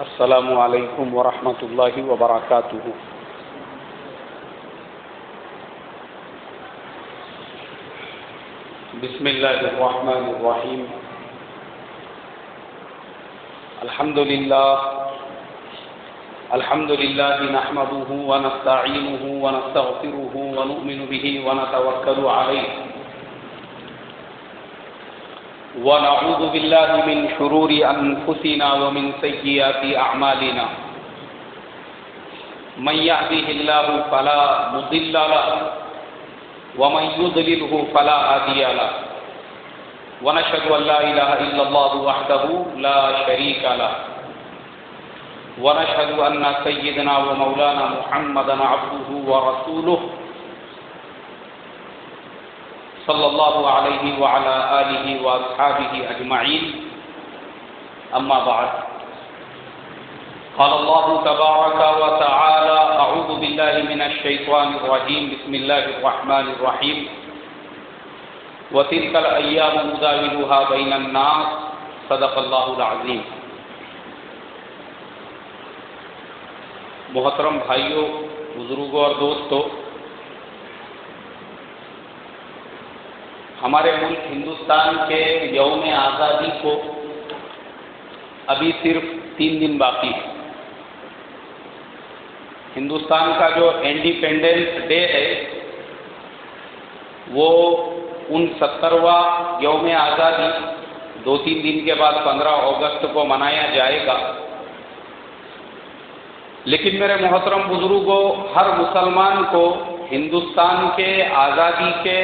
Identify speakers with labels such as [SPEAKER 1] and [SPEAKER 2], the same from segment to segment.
[SPEAKER 1] السلام علیکم ورحمۃ اللہ وبرکاتہ۔ بسم اللہ الرحمن الرحیم۔ الحمد للہ نحمده ونستعینه ونستغفره ونؤمن به ونتوکل علیہ ونعوذ باللہ من شرور انفسنا ومن سیئات اعمالنا من یهده اللہ فلا مضل له ومن يضلله فلا هادي له ونشهد ان لا اله الا الله وحده لا شريك له ونشهد ان سيدنا ومولانا محمدا عبده ورسوله صلى الله عليه وعلى آله وأصحابه أجمعين أما بعد قال الله تبارك وتعالى أعوذ بالله من الشيطان الرجيم بسم الله الرحمن الرحيم وتلك الأيام نداولها بين الناس صدق الله العظيم۔ محترم بھائیوں، بزرگوں اور دوستوں، ہمارے ملک ہندوستان کے یوم آزادی کو ابھی صرف 3 دن باقی ہے۔ ہندوستان کا جو انڈیپینڈنس ڈے ہے وہ 69واں یوم آزادی 2-3 دن کے بعد 15 اگست کو منایا جائے گا۔ لیکن میرے محترم بزرگوں، ہر مسلمان کو ہندوستان کے آزادی کے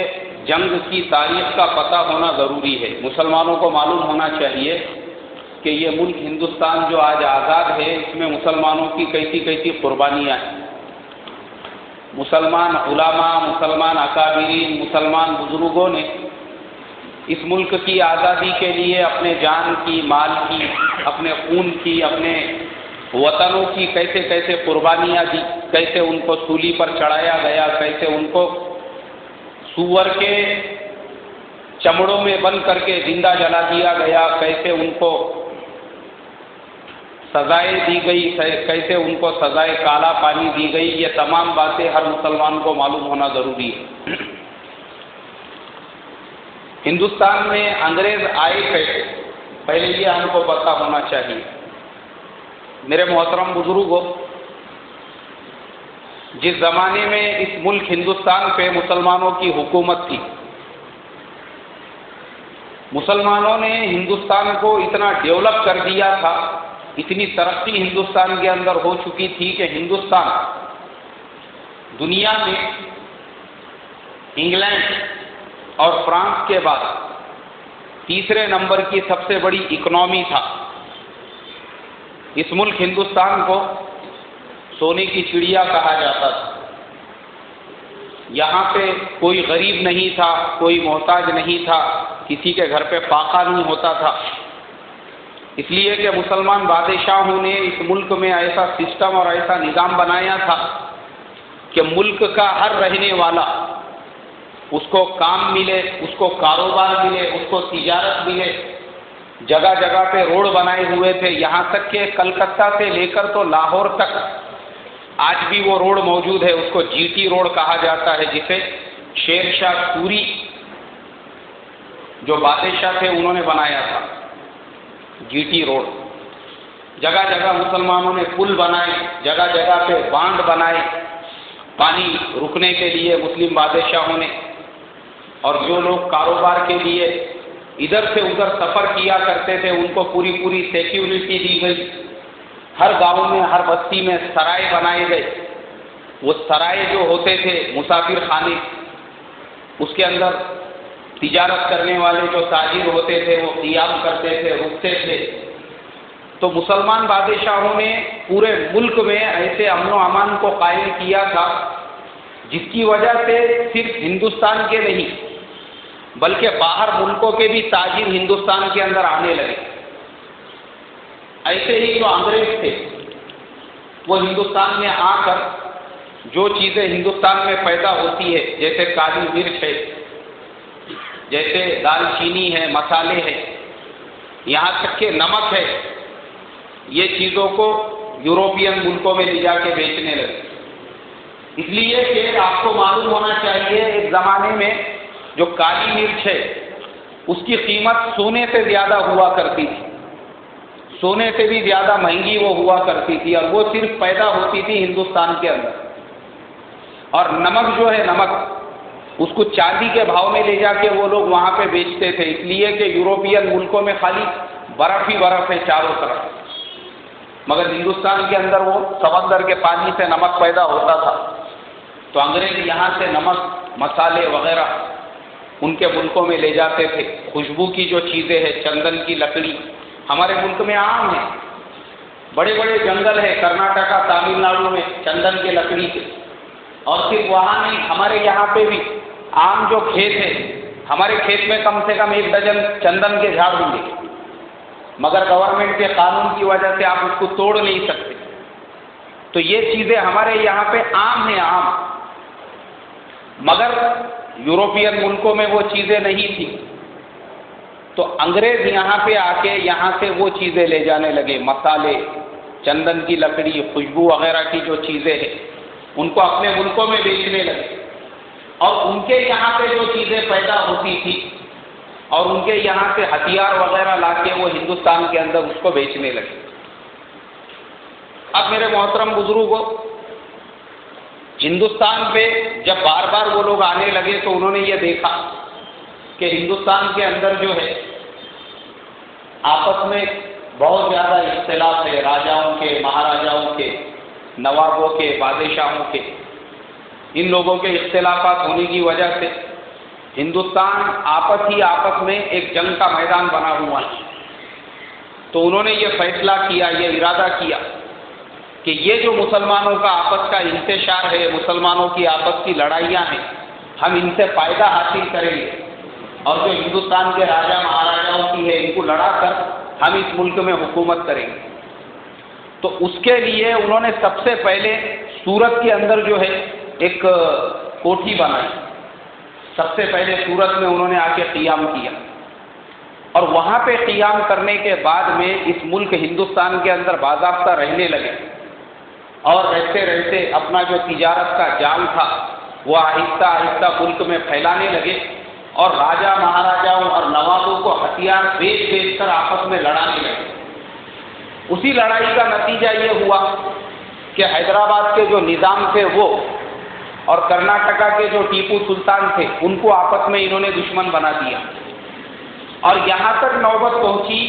[SPEAKER 1] جنگ کی تاریخ کا پتہ ہونا ضروری ہے۔ مسلمانوں کو معلوم ہونا چاہیے کہ یہ ملک ہندوستان جو آج آزاد ہے، اس میں مسلمانوں کی کیسی کیسی قربانیاں ہیں۔ مسلمان علماء، مسلمان اکابرین، مسلمان بزرگوں نے اس ملک کی آزادی کے لیے اپنے جان کی، مال کی، اپنے خون کی، اپنے وطنوں کی کیسے کیسے قربانیاں دی، کیسے ان کو سولی پر چڑھایا گیا، کیسے ان کو سور کے چمڑوں میں بند کر کے زندہ جلا دیا گیا، کیسے ان کو سزائیں دی گئی، کیسے ان کو سزائے کالا پانی دی گئی، یہ تمام باتیں ہر مسلمان کو معلوم ہونا ضروری ہے۔ ہندوستان میں انگریز آئے کیسے، پہلے یہ ہم کو پتہ ہونا چاہیے۔ میرے محترم بزرگوں، جس زمانے میں اس ملک ہندوستان پہ مسلمانوں کی حکومت تھی، مسلمانوں نے ہندوستان کو اتنا ڈیولپ کر دیا تھا، اتنی ترقی ہندوستان کے اندر ہو چکی تھی کہ ہندوستان دنیا میں انگلینڈ اور فرانس کے بعد تیسرے نمبر کی سب سے بڑی اکنامی تھا۔ اس ملک ہندوستان کو سونے کی چڑیا کہا جاتا تھا۔ یہاں پہ کوئی غریب نہیں تھا، کوئی محتاج نہیں تھا، کسی کے گھر پہ فاقہ نہیں ہوتا تھا، اس لیے کہ مسلمان بادشاہوں نے اس ملک میں ایسا سسٹم اور ایسا نظام بنایا تھا کہ ملک کا ہر رہنے والا اس کو کام ملے، اس کو کاروبار ملے، اس کو تجارت ملے۔ جگہ جگہ پہ روڈ بنائے ہوئے تھے، یہاں تک کہ کلکتہ سے لے کر تو لاہور تک آج بھی وہ روڈ موجود ہے، اس کو جی ٹی روڈ کہا جاتا ہے، جسے شیر شاہ سوری جو بادشاہ تھے انہوں نے بنایا تھا، جی ٹی روڈ۔ جگہ جگہ مسلمانوں نے پل بنائے، جگہ جگہ پہ باندھ بنائے پانی رکنے کے لیے مسلم بادشاہوں نے، اور جو لوگ کاروبار کے لیے ادھر سے ادھر سفر کیا کرتے تھے ان کو پوری پوری سیکیورٹی دی گئی۔ ہر گاؤں میں، ہر بستی میں سرائے بنائے گئے۔ وہ سرائے جو ہوتے تھے مسافر خانے، اس کے اندر تجارت کرنے والے جو تاجر ہوتے تھے وہ قیام کرتے تھے، رکتے تھے۔ تو مسلمان بادشاہوں نے پورے ملک میں ایسے امن و امان کو قائم کیا تھا جس کی وجہ سے صرف ہندوستان کے نہیں بلکہ باہر ملکوں کے بھی تاجر ہندوستان کے اندر آنے لگے۔ ایسے ہی جو انگریز تھے وہ ہندوستان میں آ کر جو چیزیں ہندوستان میں پیدا ہوتی ہے، جیسے کالی مرچ ہے، جیسے دال چینی ہے، مسالے ہیں، یہاں تک کہ نمک ہے، یہ چیزوں کو یوروپین ملکوں میں لے جا کے بیچنے لگے. اس لیے کہ آپ کو معلوم ہونا چاہیے ایک زمانے میں جو کالی مرچ ہے اس کی قیمت سونے سے زیادہ ہوا کرتی تھی، سونے سے بھی زیادہ مہنگی وہ ہوا کرتی تھی، اور وہ صرف پیدا ہوتی تھی ہندوستان کے اندر. اور نمک جو ہے نمک، اس کو چاندی کے بھاؤ میں لے جا کے وہ لوگ وہاں پہ بیچتے تھے، اس لیے کہ یوروپین ملکوں میں خالی برف ہی برف ہے چاروں طرف، مگر ہندوستان کے اندر وہ سمندر کے پانی سے نمک پیدا ہوتا تھا. تو انگریز یہاں سے نمک، مسالے وغیرہ ان کے ملکوں میں لے جاتے تھے. خوشبو کی جو چیزیں ہیں، چندن کی لکڑی ہمارے ملک میں عام ہے، بڑے بڑے جنگل ہے کرناٹکا تامل ناڈو میں چندن کے لکڑی کے. اور صرف وہاں نہیں، ہمارے یہاں پہ بھی عام جو کھیت ہے، ہمارے کھیت میں کم سے کم 1 درجن چندن کے جھاڑ ہوں گے، مگر گورنمنٹ کے قانون کی وجہ سے آپ اس کو توڑ نہیں سکتے. تو یہ چیزیں ہمارے یہاں پہ عام ہیں، عام. مگر یوروپین ملکوں میں وہ چیزیں نہیں تھیں. تو انگریز یہاں پہ آ کے یہاں سے وہ چیزیں لے جانے لگے، مسالے، چندن کی لکڑی، خوشبو وغیرہ کی جو چیزیں ہیں ان کو اپنے ملکوں میں بیچنے لگے. اور ان کے یہاں پہ جو چیزیں پیدا ہوتی تھی اور ان کے یہاں سے ہتھیار وغیرہ لا کے وہ ہندوستان کے اندر اس کو بیچنے لگے. اب میرے محترم بزرگوں، ہندوستان پہ جب بار بار وہ لوگ آنے لگے تو انہوں نے یہ دیکھا کہ ہندوستان کے اندر جو ہے آپس میں بہت زیادہ اختلاف ہے، راجاؤں کے، مہاراجاؤں کے، نوابوں کے، بادشاہوں کے. ان لوگوں کے اختلافات ہونے کی وجہ سے ہندوستان آپس میں ایک جنگ کا میدان بنا ہوا ہے. تو انہوں نے یہ فیصلہ کیا، یہ ارادہ کیا کہ یہ جو مسلمانوں کا آپس کا انتشار ہے، مسلمانوں کی آپس کی لڑائیاں ہیں، ہم ان سے فائدہ حاصل کریں گے، اور جو ہندوستان کے راجا مہاراجاؤں کی ہے ان کو لڑا کر ہم اس ملک میں حکومت کریں گے. تو اس کے لیے انہوں نے سب سے پہلے سورت کے اندر جو ہے ایک کوٹھی بنائی. سب سے پہلے سورت میں انہوں نے آ کے قیام کیا، اور وہاں پہ قیام کرنے کے بعد میں اس ملک ہندوستان کے اندر باضابطہ رہنے لگے. اور رہتے رہتے اپنا جو تجارت کا جال تھا وہ آہستہ آہستہ ملک میں پھیلانے لگے، اور راجا مہاراجاؤں اور نوابوں کو ہتھیار بیچ کر آپس میں لڑانے لگے. اسی لڑائی کا نتیجہ یہ ہوا کہ حیدرآباد کے جو نظام تھے وہ اور کرناٹکا کے جو ٹیپو سلطان تھے ان کو آپس میں انہوں نے دشمن بنا دیا. اور یہاں تک نوبت پہنچی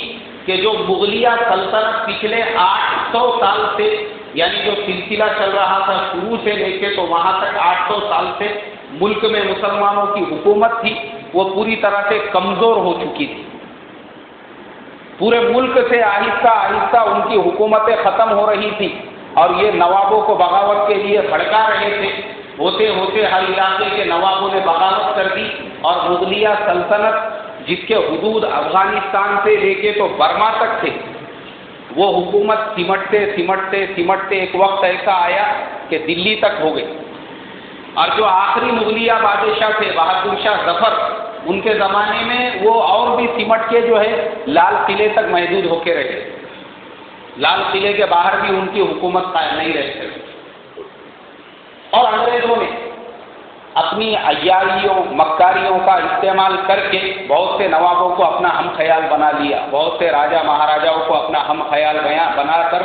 [SPEAKER 1] کہ جو مغلیہ سلطنت پچھلے 800 سال سے، یعنی جو سلسلہ چل رہا تھا شروع سے لے کے تو وہاں تک 800 سال سے ملک میں مسلمانوں کی حکومت تھی، وہ پوری طرح سے کمزور ہو چکی تھی. پورے ملک سے آہستہ آہستہ ان کی حکومتیں ختم ہو رہی تھی، اور یہ نوابوں کو بغاوت کے لیے بھڑکا رہے تھے. ہوتے ہوتے ہر علاقے کے نوابوں نے بغاوت کر دی، اور مغلیہ سلطنت جس کے حدود افغانستان سے لے کے تو برما تک تھے، وہ حکومت سمٹتے ایک وقت ایسا آیا کہ دلی تک ہو گئی. اور جو آخری مغلیہ بادشاہ تھے بہادر شاہ ظفر، ان کے زمانے میں وہ اور بھی سمٹ کے جو ہے لال قلعے تک محدود ہو کے رہے. لال قلعے کے باہر بھی ان کی حکومت قائم نہیں رہ سکی. اور انگریزوں نے اپنی عیاریوں مکاریوں کا استعمال کر کے بہت سے نوابوں کو اپنا ہم خیال بنا لیا، بہت سے راجا مہاراجاؤں کو اپنا ہم خیال بنا کر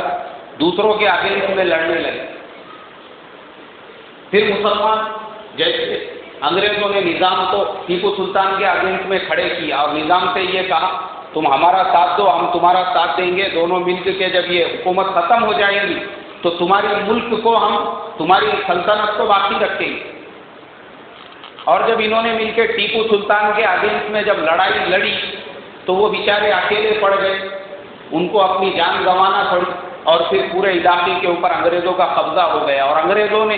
[SPEAKER 1] دوسروں کے اگینسٹ میں لڑنے لگے. پھر مسلمان جیسے انگریزوں نے نظام کو ٹیپو سلطان کے اگینسٹ میں کھڑے کیا، اور نظام سے یہ کہا تم ہمارا ساتھ دو، ہم تمہارا ساتھ دیں گے. دونوں مل کے جب یہ حکومت ختم ہو جائے گی تو تمہاری ملک کو ہم، تمہاری سلطنت کو باقی رکھیں گے. اور جب انہوں نے مل کے ٹیپو سلطان کے اگینسٹ میں جب لڑائی لڑی تو وہ بیچارے اکیلے پڑ گئے، ان کو اپنی جان گنوانا پڑی، اور پھر پورے علاقے کے اوپر انگریزوں کا قبضہ ہو گیا، اور انگریزوں نے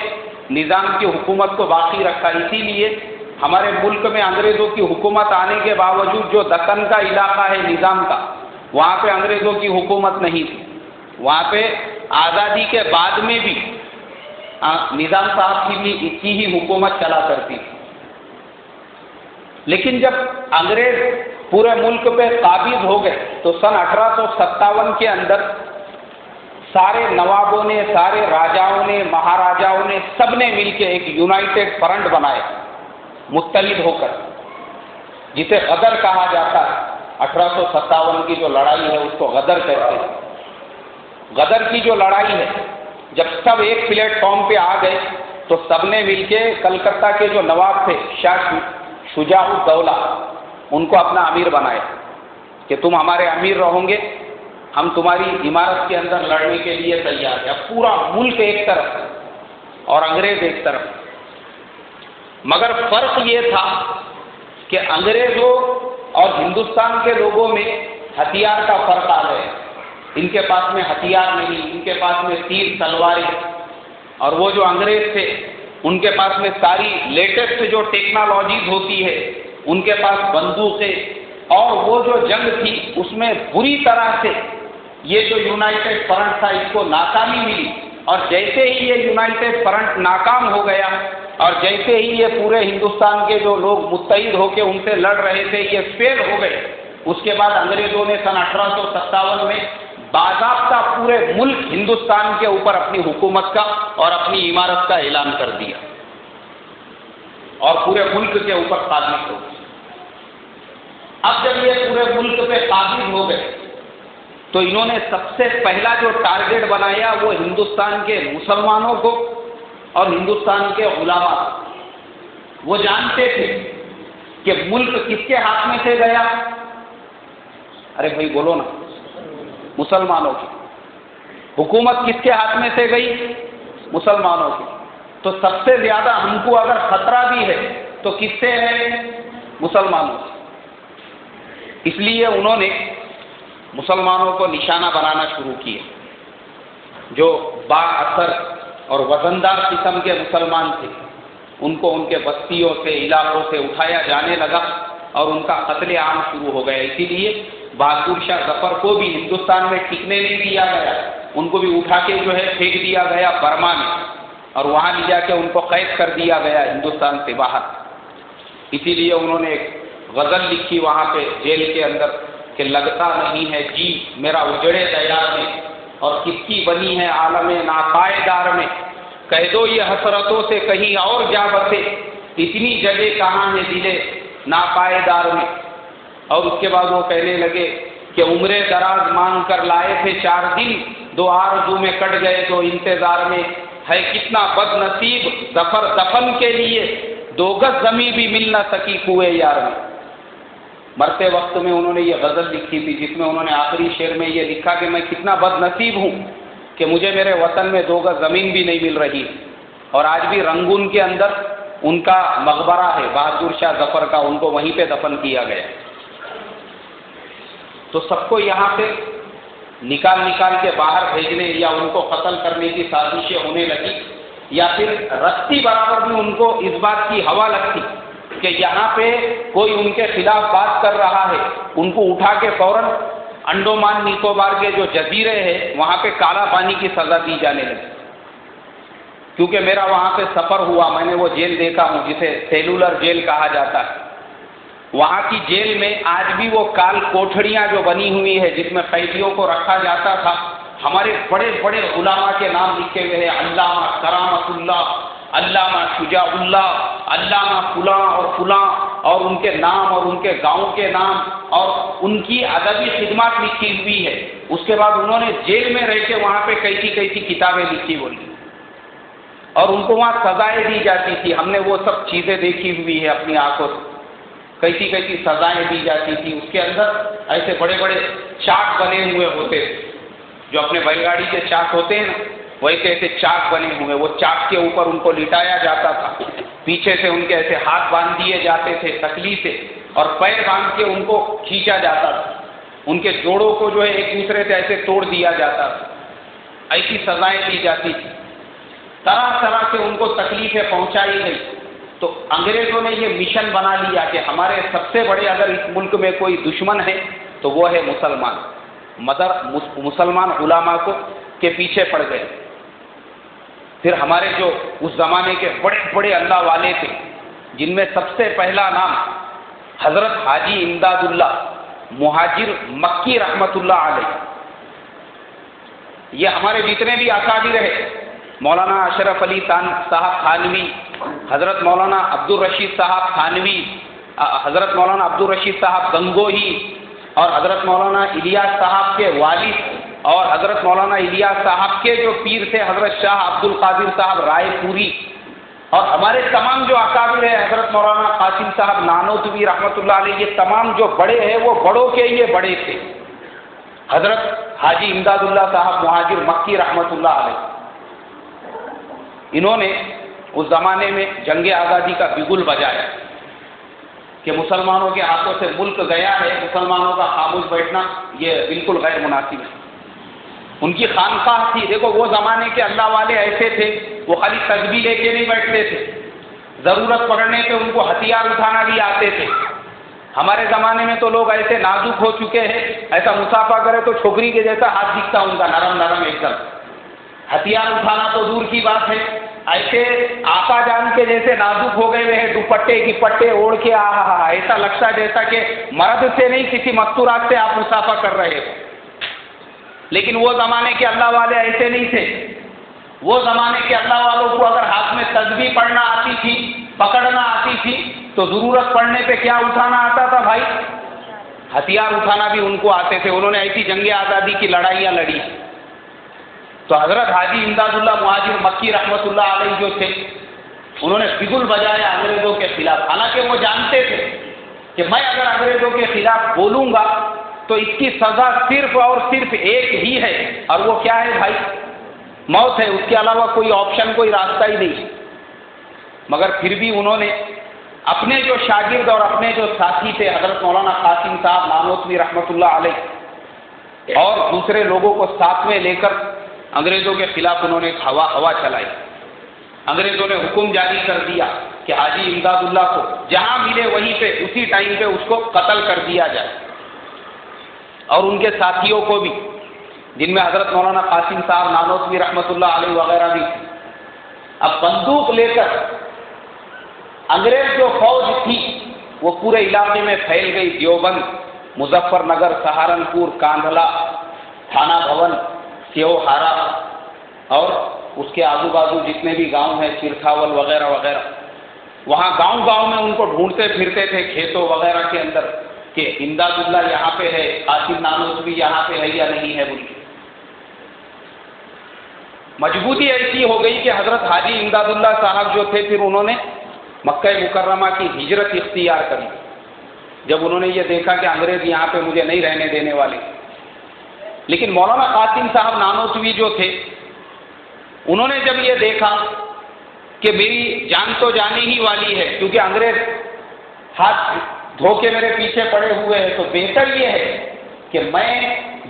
[SPEAKER 1] نظام کی حکومت کو باقی رکھا. اسی لیے ہمارے ملک میں انگریزوں کی حکومت آنے کے باوجود جو دکن کا علاقہ ہے نظام کا، وہاں پہ انگریزوں کی حکومت نہیں تھی. وہاں پہ آزادی کے بعد میں بھی نظام صاحب کی ہی حکومت چلا کرتی تھی. لیکن جب انگریز پورے ملک پہ قابض ہو گئے تو سن 1857 کے اندر سارے نوابوں نے، سارے راجاؤں نے، مہاراجاؤں نے، سب نے مل کے ایک یونائٹڈ فرنٹ بنایا متحد ہو کر، جسے غدر کہا جاتا ہے۔ 1857 کی جو لڑائی ہے اس کو غدر کہتے ہیں۔ غدر کی جو لڑائی ہے، جب سب ایک پلیٹ فارم پہ آ گئے تو سب نے مل کے کلکتہ کے جو نواب تھے شاہ شجاع الدولہ، ان کو اپنا امیر بنایا کہ تم ہمارے امیر رہو گے، ہم تمہاری عمارت کے اندر لڑنے کے لیے تیار ہیں۔ اب پورا ملک ایک طرف اور انگریز ایک طرف، مگر فرق یہ تھا کہ انگریزوں اور ہندوستان کے لوگوں میں ہتھیار کا فرق آ گیا۔ ان کے پاس میں ہتھیار نہیں، ان کے پاس میں تیر تلواریں، اور وہ جو انگریز تھے ان کے پاس میں ساری لیٹسٹ جو ٹیکنالوجیز ہوتی ہے، ان کے پاس بندوقیں، اور وہ جو جنگ تھی اس میں بری طرح سے یہ جو یونائٹڈ فرنٹ تھا اس کو ناکامی ملی، اور جیسے ہی یہ یونائٹڈ فرنٹ ناکام ہو گیا اور جیسے ہی یہ پورے ہندوستان کے جو لوگ متحد ہو کے ان سے لڑ رہے تھے یہ فیل ہو گئے، اس کے بعد انگریزوں نے سن 1857 میں باضابطہ پورے ملک ہندوستان کے اوپر اپنی حکومت کا اور اپنی عمارت کا اعلان کر دیا اور پورے ملک کے اوپر قابض ہو گئے۔ اب جب یہ پورے ملک پہ قابض ہو گئے تو انہوں نے سب سے پہلا جو ٹارگٹ بنایا وہ ہندوستان کے مسلمانوں کو اور ہندوستان کے علماء۔ وہ جانتے تھے کہ ملک کس کے ہاتھ میں سے گیا؟ ارے بھائی بولو نا، مسلمانوں کی۔ حکومت کس کے ہاتھ میں سے گئی؟ مسلمانوں کی۔ تو سب سے زیادہ ہم کو اگر خطرہ بھی ہے تو کس سے ہے؟ مسلمانوں سے۔ اس لیے انہوں نے مسلمانوں کو نشانہ بنانا شروع کیا۔ جو با اثر اور وزندار قسم کے مسلمان تھے ان کو ان کے بستیوں سے، علاقوں سے اٹھایا جانے لگا اور ان کا قتل عام شروع ہو گیا۔ اسی لیے بہادر شاہ ظفر کو بھی ہندوستان میں ٹکنے نہیں دیا گیا، ان کو بھی اٹھا کے جو ہے پھینک دیا گیا برما میں، اور وہاں لے جا کے ان کو قید کر دیا گیا ہندوستان سے باہر۔ اسی لیے انہوں نے ایک غزل لکھی وہاں پہ جیل کے اندر کہ لگتا نہیں ہے جی میرا اجڑے دیار میں، اور کس کی بنی ہے عالم ناپائیدار میں، کہہ دو یہ حسرتوں سے کہیں اور جا بسے، اتنی جگہ کہاں ہے دل ناپائیدار میں۔ اور اس کے بعد وہ کہنے لگے کہ عمر دراز مانگ کر لائے تھے 4 دن، 2 آرزو میں کٹ گئے 2 انتظار میں، ہے کتنا بد نصیب ظفر دفن کے لیے، 2 گز زمین بھی مل نہ سکی کوئے یار میں۔ مرتے وقت میں انہوں نے یہ غزل لکھی تھی جس میں انہوں نے آخری شعر میں یہ لکھا کہ میں کتنا بد نصیب ہوں کہ مجھے میرے وطن میں 2 گز زمین بھی نہیں مل رہی، اور آج بھی رنگون کے اندر ان کا مقبرہ ہے بہادر شاہ ظفر کا، ان کو وہیں پہ دفن کیا گیا۔ تو سب کو یہاں سے نکال کے باہر بھیجنے یا ان کو قتل کرنے کی سازشیں ہونے لگی، یا پھر رتی برابر بھی ان کو اس بات کی ہوا لگتی کہ یہاں پہ کوئی ان کے خلاف بات کر رہا ہے، ان کو اٹھا کے فوراً انڈومان نکوبار کے جو جزیرے ہیں وہاں پہ کالا پانی کی سزا دی جانے لگی۔ کیونکہ میرا وہاں پہ سفر ہوا، میں نے وہ جیل دیکھا ہوں جسے سیلولر جیل کہا جاتا ہے۔ وہاں کی جیل میں آج بھی وہ کال کوٹھڑیاں جو بنی ہوئی ہے جس میں قیدیوں کو رکھا جاتا تھا، ہمارے بڑے بڑے علماء کے نام لکھے ہوئے ہیں، علامہ کرامت اللہ، علامہ شجاع اللہ، علامہ فلاں اور فلاں، اور ان کے نام اور ان کے گاؤں کے نام اور ان کی ادبی خدمات لکھی ہوئی ہے۔ اس کے بعد انہوں نے جیل میں رہ کے وہاں پہ کیسی کتابیں لکھی بولی، اور ان کو وہاں سزائیں دی جاتی تھی۔ ہم نے وہ سب چیزیں دیکھی ہوئی ہے اپنی آنکھوں سے، کیسی سزائیں دی جاتی تھی۔ اس کے اندر ایسے بڑے بڑے چاک بنے ہوئے ہوتے تھے، جو اپنے بیل گاڑی کے چاک ہوتے ہیں نا، ویسے ایسے چاک بنے ہوئے، وہ چاک کے اوپر ان کو لٹایا جاتا تھا، پیچھے سے ان کے ایسے ہاتھ باندھ دیے جاتے تھے تکلی سے، اور پیر باندھ کے ان کو کھینچا جاتا تھا، ان کے جوڑوں کو جو ہے ایک دوسرے سے ایسے توڑ دیا جاتا تھا، ایسی سزائیں دی جاتی تھی، طرح طرح سے ان کو تکلیفیں پہنچائی گئی۔ تو انگریزوں نے یہ مشن بنا لیا کہ ہمارے سب سے بڑے اگر اس ملک میں کوئی دشمن ہے تو وہ ہے مسلمان، مگر مسلمان علماء کو کے پیچھے پڑ گئے۔ پھر ہمارے جو اس زمانے کے بڑے بڑے اللہ والے تھے، جن میں سب سے پہلا نام حضرت حاجی امداد اللہ مہاجر مکی رحمت اللہ علیہ، یہ ہمارے جتنے بھی اکابر ہیں، مولانا اشرف علی صاحب تھانوی، حضرت مولانا عبدالرشید صاحب تھانوی، حضرت مولانا عبدالرشید صاحب گنگوہی، اور حضرت مولانا الیاس صاحب کے والد اور حضرت مولانا الیاس صاحب کے جو پیر تھے حضرت شاہ عبد القادر صاحب رائے پوری، اور ہمارے تمام جو اکابر ہیں، حضرت مولانا قاسم صاحب نانوتوی رحمۃ اللہ علیہ، یہ تمام جو بڑے ہیں وہ بڑوں کے لیے بڑے تھے. حضرت حاجی امداد اللہ صاحب مہاجر مکی رحمۃ اللہ علیہ، انہوں نے اس زمانے میں جنگ آزادی کا بگل بجایا کہ مسلمانوں کے ہاتھوں سے ملک گیا ہے، مسلمانوں کا خاموش بیٹھنا یہ بالکل غیر مناسب ہے. ان کی خانقاہ تھی. دیکھو وہ زمانے کے اللہ والے ایسے تھے، وہ خالی تسبیح لے کے نہیں بیٹھتے تھے، ضرورت پڑنے پہ ان کو ہتھیار اٹھانا بھی آتے تھے. ہمارے زمانے میں تو لوگ ایسے نازک ہو چکے ہیں، ایسا مسافہ کرے تو چھوکری کے جیسا ہاتھ دکھتا ان کا، نرم نرم ایک دم. ہتھیار اٹھانا تو دور کی بات ہے، ایسے آقا جان کے جیسے نازک ہو گئے ہیں، دوپٹے کی پٹے اوڑھ کے ایسا لگتا جیسا کہ مرد سے نہیں کسی مستورات سے آپ مسافہ کر رہے ہو. لیکن وہ زمانے کے اللہ والے ایسے نہیں تھے. وہ زمانے کے اللہ والوں کو اگر ہاتھ میں تسبیح پڑھنا آتی تھی، پکڑنا آتی تھی، تو ضرورت پڑنے پہ کیا اٹھانا آتا تھا بھائی؟ ہتھیار اٹھانا بھی ان کو آتے تھے. انہوں نے ایسی جنگ آزادی کی لڑائیاں لڑی. تو حضرت حاجی امداد اللہ مہاجر مکی رحمۃ اللہ علیہ جو تھے، انہوں نے بگل بجایا انگریزوں کے خلاف. حالانکہ وہ جانتے تھے کہ میں اگر انگریزوں کے خلاف بولوں گا تو اس کی سزا صرف اور صرف ایک ہی ہے، اور وہ کیا ہے بھائی؟ موت ہے. اس کے علاوہ کوئی آپشن، کوئی راستہ ہی نہیں. مگر پھر بھی انہوں نے اپنے جو شاگرد اور اپنے جو ساتھی تھے حضرت مولانا قاسم صاحب نانوتوی رحمۃ اللہ علیہ اور دوسرے لوگوں کو ساتھ میں لے کر انگریزوں کے خلاف انہوں نے ایک ہوا چلائی. انگریزوں نے حکم جاری کر دیا کہ حاجی امداد اللہ کو جہاں ملے وہیں پہ اسی ٹائم پہ اس کو قتل کر دیا جائے، اور ان کے ساتھیوں کو بھی، جن میں حضرت مولانا قاسم صاحب نانوتوی رحمۃ اللہ علیہ وغیرہ بھی تھے. اب بندوق لے کر انگریز جو فوج تھی وہ پورے علاقے میں پھیل گئی. دیوبند، مظفر نگر، سہارنپور، کاندھلا، تھانہ بھون، سیوہارا اور اس کے آزو بازو جتنے بھی گاؤں ہیں، چرکھاول وغیرہ وغیرہ، وہاں گاؤں گاؤں میں ان کو ڈھونڈتے پھرتے تھے کھیتوں وغیرہ کے اندر کہ امداد اللہ یہاں پہ ہے، قاسم نانوتوی یہاں پہ ہے یا نہیں ہے بول کے. مجبوری ایسی ہو گئی کہ حضرت حاجی امداد اللہ صاحب جو تھے پھر انہوں نے مکہ مکرمہ کی ہجرت اختیار کری. جب انہوں نے یہ دیکھا کہ انگریز یہاں پہ مجھے نہیں رہنے دینے والے. لیکن مولانا قاسم صاحب نانوتوی جو تھے، انہوں نے جب یہ دیکھا کہ میری جان تو جانے ہی والی ہے، کیونکہ انگریز ہاتھ دھو کے میرے پیچھے پڑے ہوئے ہیں، تو بہتر یہ ہے کہ میں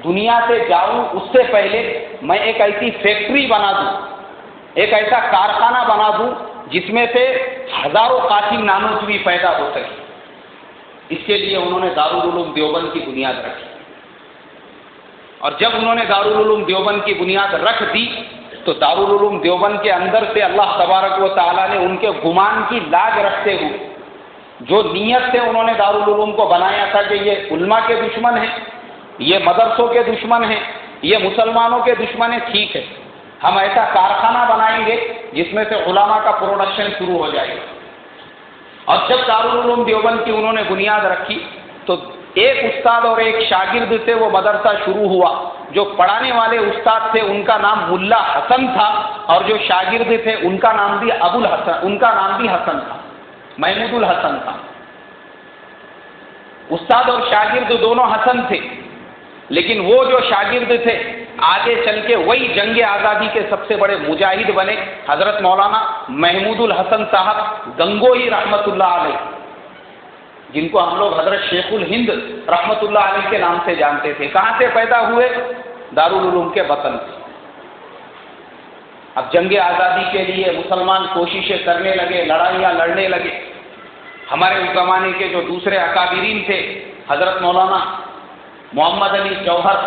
[SPEAKER 1] دنیا سے جاؤں اس سے پہلے میں ایک ایسی فیکٹری بنا دوں، ایک ایسا کارخانہ بنا دوں جس میں سے ہزاروں قاسم نانوتوی پیدا ہو سکے. اس کے لیے انہوں نے دارالعلوم دیوبند کی بنیاد رکھی. اور جب انہوں نے دارالعلوم دیوبند کی بنیاد رکھ دی تو دارالعلوم دیوبند کے اندر سے اللہ تبارک و تعالیٰ نے ان کے گمان کی لاج رکھتے ہوئے جو نیت سے انہوں نے دارالعلوم کو بنایا تھا کہ یہ علماء کے دشمن ہیں، یہ مدرسوں کے دشمن ہیں، یہ مسلمانوں کے دشمن ہیں، ٹھیک ہے، ہم ایسا کارخانہ بنائیں گے جس میں سے علماء کا پروڈکشن شروع ہو جائے گا. اور جب دارالعلوم دیوبند کی انہوں نے بنیاد رکھی تو ایک استاد اور ایک شاگرد سے وہ مدرسہ شروع ہوا. جو پڑھانے والے استاد تھے ان کا نام ملا حسن تھا، اور جو شاگرد تھے ان کا نام بھی حسن تھا، محمود الحسن تھا. استاد اور شاگرد دونوں حسن تھے، لیکن وہ جو شاگرد تھے آگے چل کے وہی جنگ آزادی کے سب سے بڑے مجاہد بنے، حضرت مولانا محمود الحسن صاحب گنگوہی رحمۃ اللہ علیہ، جن کو ہم لوگ حضرت شیخ الہند رحمۃ اللہ علیہ کے نام سے جانتے تھے. کہاں سے پیدا ہوئے؟ دارالعلوم کے وطن سے. اب جنگ آزادی کے لیے مسلمان کوششیں کرنے لگے، لڑائیاں لڑنے لگے. ہمارے اس زمانے کے جو دوسرے اکابرین تھے حضرت مولانا محمد علی جوہر،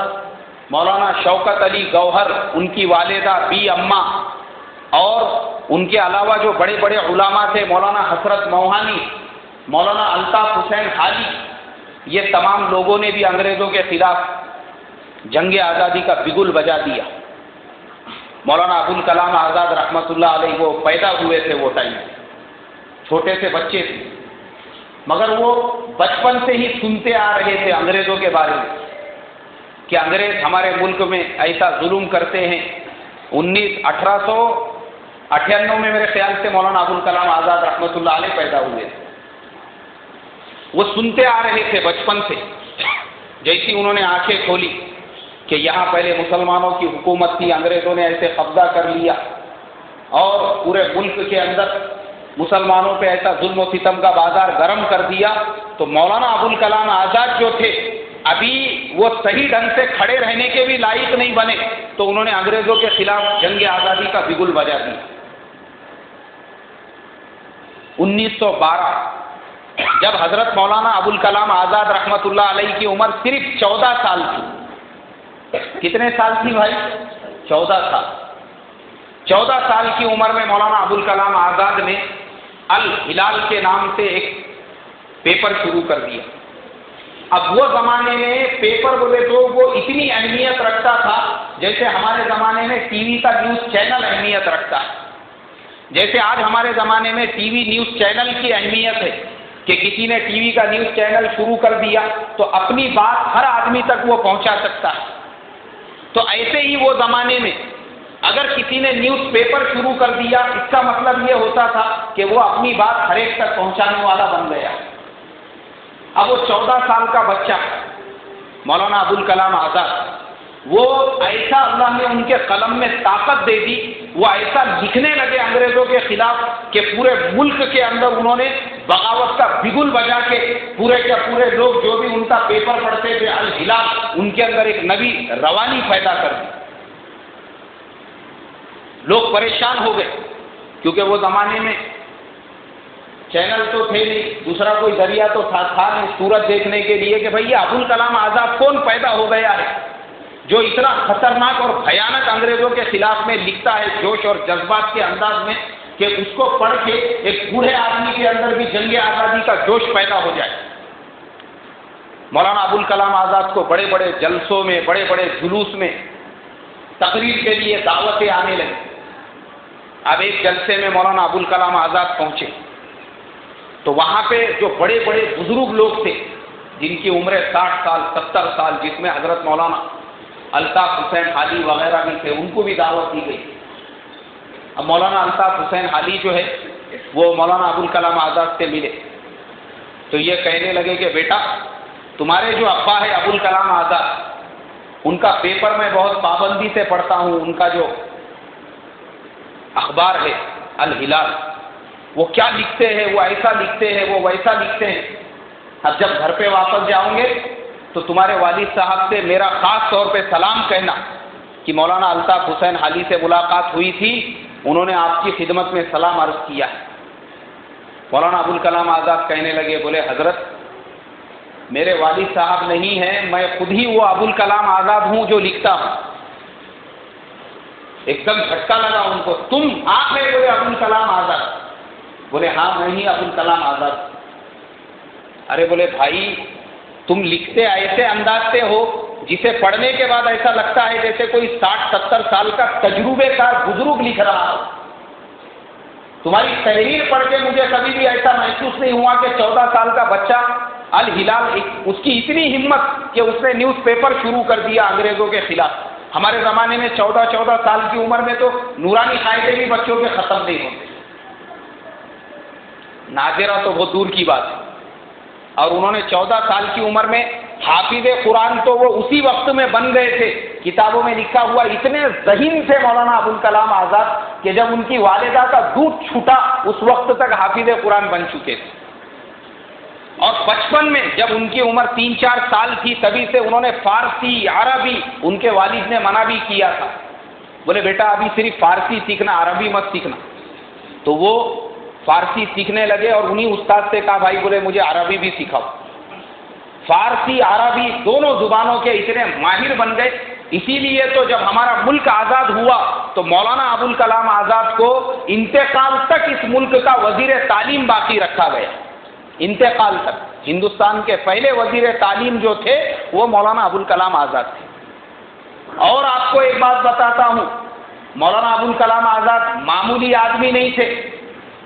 [SPEAKER 1] مولانا شوکت علی گوہر، ان کی والدہ بی اماں، اور ان کے علاوہ جو بڑے بڑے علماء تھے مولانا حسرت موہانی، مولانا الطاف حسین حاجی، یہ تمام لوگوں نے بھی انگریزوں کے خلاف جنگ آزادی کا بگل بجا دیا. مولانا ابوالکلام آزاد رحمۃ اللہ علیہ وہ پیدا ہوئے تھے، وہ ٹائم چھوٹے سے بچے تھے، مگر وہ بچپن سے ہی سنتے آ رہے تھے انگریزوں کے بارے میں کہ انگریز ہمارے ملک میں ایسا ظلم کرتے ہیں۔ 1898 میں میرے خیال سے مولانا ابوالکلام آزاد رحمۃ اللہ علیہ پیدا ہوئے تھے۔ وہ سنتے آ رہے تھے بچپن سے، جیسی انہوں نے آنکھیں کھولی کہ یہاں پہلے مسلمانوں کی حکومت تھی، انگریزوں نے ایسے قبضہ کر لیا اور پورے ملک کے اندر مسلمانوں پہ ایسا ظلم و ستم کا بازار گرم کر دیا، تو مولانا ابوالکلام آزاد جو تھے ابھی وہ صحیح ڈھنگ سے کھڑے رہنے کے بھی لائق نہیں بنے، تو انہوں نے انگریزوں کے خلاف جنگ آزادی کا بگل بجا دیا۔ 1912 جب حضرت مولانا ابوالکلام آزاد رحمۃ اللہ علیہ کی عمر صرف 14 سال تھی۔ کتنے سال تھی بھائی؟ 14 سال۔ 14 سال کی عمر میں مولانا ابوالکلام آزاد نے الہلال کے نام سے ایک پیپر شروع کر دیا۔ اب وہ زمانے میں پیپر بولے تو وہ اتنی اہمیت رکھتا تھا جیسے ہمارے زمانے میں ٹی وی کا نیوز چینل اہمیت رکھتا ہے، جیسے آج ہمارے زمانے میں ٹی وی نیوز چینل کی اہمیت ہے کہ کسی نے ٹی وی کا نیوز چینل شروع کر دیا تو اپنی بات ہر آدمی تک وہ پہنچا سکتا ہے۔ تو ایسے ہی وہ زمانے میں اگر کسی نے نیوز پیپر شروع کر دیا، اس کا مطلب یہ ہوتا تھا کہ وہ اپنی بات ہر ایک تک پہنچانے والا بن گیا۔ اب وہ 14 سال کا بچہ مولانا ابوالکلام آزاد، وہ ایسا اللہ نے ان کے قلم میں طاقت دے دی، وہ ایسا لکھنے لگے انگریزوں کے خلاف کہ پورے ملک کے اندر انہوں نے بغاوت کا بگل بجا کے پورے کے پورے لوگ جو بھی ان کا پیپر پڑھتے تھے الہلال، ان کے اندر ایک نئی روانی پیدا کر دی۔ لوگ پریشان ہو گئے کیونکہ وہ زمانے میں چینل تو تھے نہیں، دوسرا کوئی ذریعہ تو تھا نہیں سورج دیکھنے کے لیے کہ بھئی ابوالکلام آزاد کون پیدا ہو گیا ہے جو اتنا خطرناک اور بھیانک انگریزوں کے خلاف میں لکھتا ہے جوش اور جذبات کے انداز میں کہ اس کو پڑھ کے ایک بوڑھے آدمی کے اندر بھی جنگ آزادی کا جوش پیدا ہو جائے۔ مولانا ابوالکلام آزاد کو بڑے بڑے جلسوں میں، بڑے بڑے جلوس میں تقریر کے لیے دعوتیں آنے لگی۔ اب ایک جلسے میں مولانا ابوالکلام آزاد پہنچے تو وہاں پہ جو بڑے بڑے بزرگ لوگ تھے جن کی عمریں 60 سال 70 سال، جس میں حضرت مولانا الطاف حسین حالی وغیرہ بھی تھے، ان کو بھی دعوت دی گئی۔ اب مولانا الطاف حسین حالی جو ہے وہ مولانا ابوالکلام آزاد سے ملے تو یہ کہنے لگے کہ بیٹا تمہارے جو ابا ہے ابوالکلام آزاد، ان کا پیپر میں بہت پابندی سے پڑھتا ہوں، ان کا جو اخبار ہے الہلال، وہ کیا لکھتے ہیں، وہ ایسا لکھتے ہیں، وہ ویسا لکھتے ہیں۔ اب جب گھر پہ واپس جاؤں گے تو تمہارے والد صاحب سے میرا خاص طور پہ سلام کہنا کہ مولانا الطاف حسین حالی سے ملاقات ہوئی تھی، انہوں نے آپ کی خدمت میں سلام عرض کیا ہے۔ مولانا ابوالکلام آزاد کہنے لگے، بولے حضرت میرے والد صاحب نہیں ہیں، میں خود ہی وہ ابوالکلام آزاد ہوں جو لکھتا ہوں۔ ایک دم جھٹکا لگا ان کو، تم آپ ہیں بولے ابوالکلام آزاد؟ بولے ہاں میں ہی ابوالکلام آزاد۔ ارے بولے بھائی تم لکھتے ایسے انداز سے ہو جسے پڑھنے کے بعد ایسا لگتا ہے جیسے کوئی 60-70 سال کا تجربے کار بزرگ لکھ رہا ہو۔ تمہاری تحریر پڑھ کے مجھے کبھی بھی ایسا محسوس نہیں ہوا کہ 14 سال کا بچہ الہلال، اس کی اتنی ہمت کہ اس نے نیوز پیپر شروع کر دیا انگریزوں کے خلاف۔ ہمارے زمانے میں 14 سال کی عمر میں تو نورانی قاعدے بھی بچوں کے ختم نہیں ہوتے، ناظرہ تو بہت دور کی بات ہے۔ اور انہوں نے 14 سال کی عمر میں حافظ قرآن تو وہ اسی وقت میں بن گئے تھے، کتابوں میں لکھا ہوا اتنے ذہین تھے مولانا ابوالکلام آزاد کہ جب ان کی والدہ کا دودھ چھوٹا اس وقت تک حافظ قرآن بن چکے تھے۔ اور بچپن میں جب ان کی عمر 3-4 سال تھی تبھی سے انہوں نے فارسی عربی، ان کے والد نے منع بھی کیا تھا، بولے بیٹا ابھی صرف فارسی سیکھنا، عربی مت سیکھنا۔ تو وہ فارسی سیکھنے لگے اور انہی استاد سے کہا بھائی بولے مجھے عربی بھی سکھاؤ۔ فارسی عربی دونوں زبانوں کے اتنے ماہر بن گئے۔ اسی لیے تو جب ہمارا ملک آزاد ہوا تو مولانا ابوالکلام آزاد کو انتقال تک اس ملک کا وزیر تعلیم باقی رکھا گیا، انتقال تک۔ ہندوستان کے پہلے وزیر تعلیم جو تھے وہ مولانا ابوالکلام آزاد تھے۔ اور آپ کو ایک بات بتاتا ہوں مولانا ابوالکلام آزاد معمولی آدمی نہیں تھے.